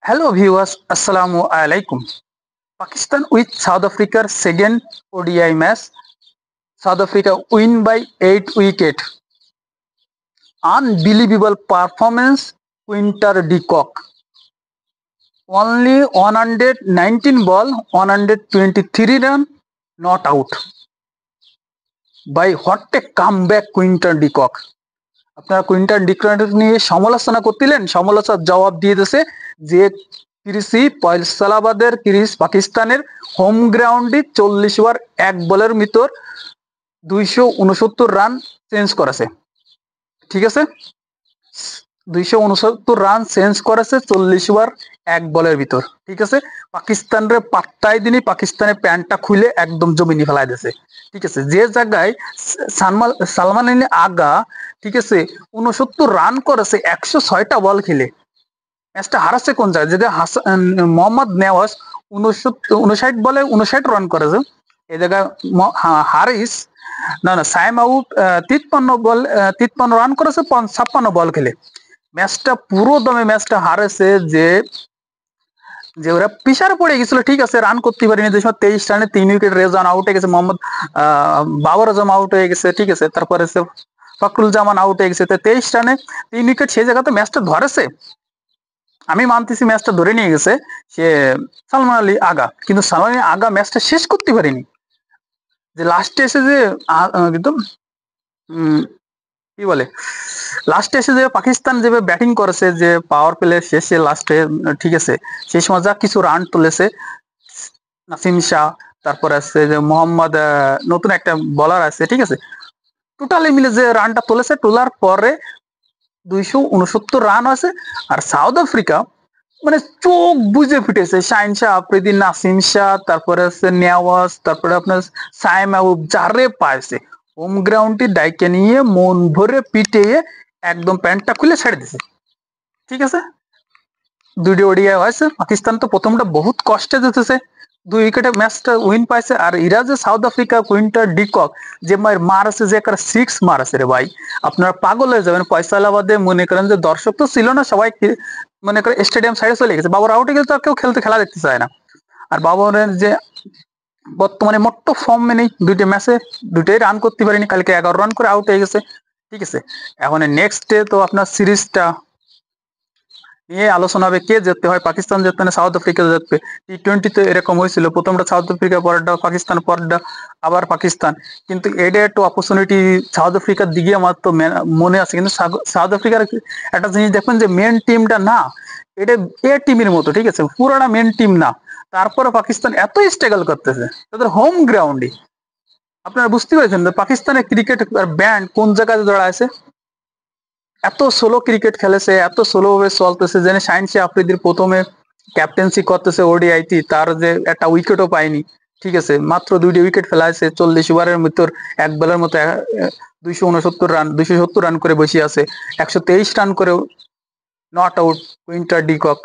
Hello viewers, Assalamu alaikum. Pakistan with South Africa's second ODI match. South Africa win by 8 wickets. Unbelievable performance, Quinter de Kock. Only 119 ball, 123 run, not out. By what a comeback Quinter de Kock. আপনারা Quinton ডিক্লার্ক নিয়ে সমালোচনা করছিলেন, সমালোচনার জবাব দিয়ে দিয়েছে যে ক্রিসি ফয়সালাবাদের Chris পাকিস্তানের হোম গ্রাউন্ডে 40 ওভার এক বলের ভিতর 269 রান চেঞ্জ করেছে। ঠিক আছে, 269 রান চেঞ্জ করেছে 40 ওভার এক বলের ভিতর। ঠিক আছে, পাকিস্তানের পাত্তাই দিনই পাকিস্তানের প্যান্টটা খুলে একদম জমিনে ফেলাই দিয়েছে। ঠিক আছে, যে জায়গায় সালমান আলী আগা ঠিক আছে 69 রান করেছে 106টা বল খেলে, ম্যাচটা হারাচ্ছে কোন জায়গায়? যেটা মোহাম্মদ নেওয়াজ 59 বলে 59 রান করেছে, এই জায়গায় হারিস সাইম আউট 53 রান করেছে 56 বল খেলে। ম্যাচটা পুরো দমে ম্যাচটা হারেছে যে যে ওরা পিছারে পড়ে গেছিল। ঠিক আছে, রান করতে পারেনি, 23 রানে 3 উইকেট, রেজান আউট হয়ে গেছে, মোহাম্মদ বাবর আজম আউট হয়ে গেছে। ঠিক আছে, তারপরে ফখরুল জামান আউট হয়ে গেছে। 23 রানে 3 উইকেট, সেই জায়গাতে ম্যাচটা ধরেছে। আমি মানতেছি ম্যাচটা ধরে নিয়ে গেছে সে সালমান আলী আগা, কিন্তু সালমান আলী আগা ম্যাচটা শেষ করতে পারেনি। যে লাস্টে এসে যে একদম কি বলে, লাস্টে এসে যে পাকিস্তান যেভাবে ব্যাটিং করেছে, যে পাওয়ার প্লে শেষে লাস্টে, ঠিক আছে, সেই সময় যা কিছু রান তুলেছে নাসিম শাহ, তারপরে আছে যে মোহাম্মদ, নতুন একটা বলার আছে। ঠিক আছে, টোটালি মিলে যে রানটা তুলেছে, তোলার পরে 269 রান আছে। আর সাউথ আফ্রিকা মানে চোখ বুঝে ফিটেছে, শাহিন শাহ আফ্রিদি, নাসিম শাহ, তারপরে আছে নেওয়াজ, তারপরে আপনার সাইম আউব, যারে পাইছে হোম গ্রাউন্ডে ডাইকে নিয়ে মন ভরে পিটিয়ে একদম প্যান্টটা খুলে ছেড়ে দিছে। ঠিক আছে, দুইটি ওডিআই হয়েছে। পাকিস্তান তো প্রথমটা বহুত কষ্টে জিতেছে, 2 উইকেটে ম্যাচটা উইন পাইছে। আর এরা যে সাউথ আফ্রিকা কুইন্টার ডিকক যে মার আছে, যে একটা 6 মার আছে রে ভাই, আপনারা পাগল হয়ে যাবেন। ফয়সালাবাদে মনে করেন যে দর্শক তো ছিল না, সবাই মনে করে স্টেডিয়াম সাইডে চলে গেছে। বাবর আউটে গেলে তো আর কেউ খেলা দেখতে চায় না। আর বাবরের যে বর্তমানে মোট্ট ফর্মে নেই, 2টি ম্যাচে 2টাই রান করতে পারেনি, কালকে 11 রান করে আউট হয়ে গেছে। ঠিক আছে, এখন নেক্সট ডে তো আপনার সিরিজটা নিয়ে আলোচনা হবে, কে জিততে হয়, পাকিস্তান জিতবে না সাউথ আফ্রিকা জিতবে। টি20 এরকম হয়েছিল, প্রথমটা সাউথ আফ্রিকা, পরেরটা পাকিস্তান, পরেরটা আবার পাকিস্তান। কিন্তু এটা একটু অপরচুনিটি সাউথ আফ্রিকার দিকে আমার তো মনে আছে। কিন্তু সাউথ আফ্রিকার একটা জিনিস দেখবেন যে মেন টিমটা না, এটা এ টিমের মতো। ঠিক আছে, পুরোটা মেন টিম না, তারপরে পাকিস্তান এত স্ট্রাগল করতেছে তাদের হোম গ্রাউন্ডে। আপনারা বুঝতে পেরেছেন পাকিস্তানের ক্রিকেট ব্যান্ড কোন জায়গায় দাঁড়ায়? এত স্লো ক্রিকেট খেলেছে, এত স্লো ভাবে চলতেছে, যেন শাহিন শাহ আফ্রিদির প্রথমে ক্যাপ্টেন্সি করতেছে ওডিআইটি, তার যে একটা উইকেটও পায়নি। ঠিক আছে, মাত্র 2টি উইকেট ফেলাইছে 40 ওভারের ভিতর, এক বলের মতো 269 রান, 270 রান করে বসে আছে, 123 রান করে নট আউট কুইন্টার ডিকক।